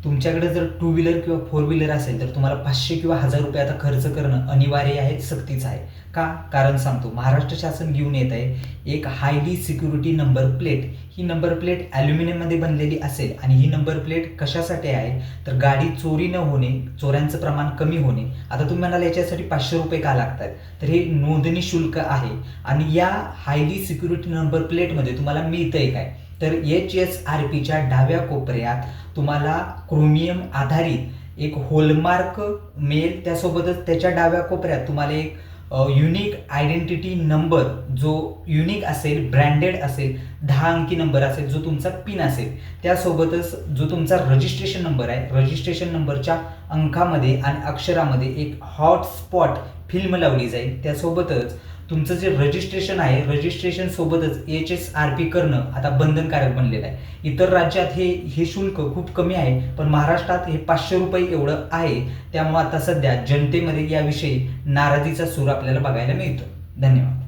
तुमच्याकडे जर two wheeler किंवा फोर व्हीलर असेल तर तुम्हाला 500 किंवा 1000 रुपये आता खर्च करणं अनिवार्य आहे, सक्तीचं आहे. का? कारण सांगतो. महाराष्ट्र शासन घेऊन येत आहे एक हायली सिक्युरिटी नंबर प्लेट. ही नंबर प्लेट ॲल्युमिनियममध्ये बनलेली असेल आणि ही नंबर प्लेट कशासाठी आहे तर गाडी चोरी न होणे, चोऱ्यांचं प्रमाण कमी होणे. आता तुम्ही म्हणाल याच्यासाठी 500 रुपये का लागतात, तर हे नोंदणी शुल्क आहे. आणि या हायली सिक्युरिटी नंबर प्लेटमध्ये तुम्हाला मिळतंय काय तर HSRPच्या डाव्या कोपऱ्यात तुम्हाला क्रोमियम आधारित एक होलमार्क मिळेल. त्यासोबतच त्याच्या डाव्या कोपऱ्यात तुम्हाला एक युनिक आयडेंटिटी नंबर, जो युनिक असेल, ब्रँडेड असेल, 10 अंकी नंबर असेल, जो तुमचा पिन असेल. त्यासोबतच जो तुमचा रजिस्ट्रेशन नंबर आहे, रजिस्ट्रेशन नंबरच्या अंकामध्ये आणि अक्षरामध्ये एक हॉटस्पॉट फिल्म लावली जाईल. त्यासोबतच तुमचं जे रजिस्ट्रेशन आहे, रजिस्ट्रेशन सोबतच HSRP करणं आता बंधनकारक बनलेलं आहे. इतर राज्यात हे शुल्क खूप कमी आहे, पण महाराष्ट्रात हे 500 रुपये एवढं आहे. त्यामुळे आता सध्या जनतेमध्ये याविषयी नाराजीचा सूर आपल्याला बघायला मिळतो. धन्यवाद.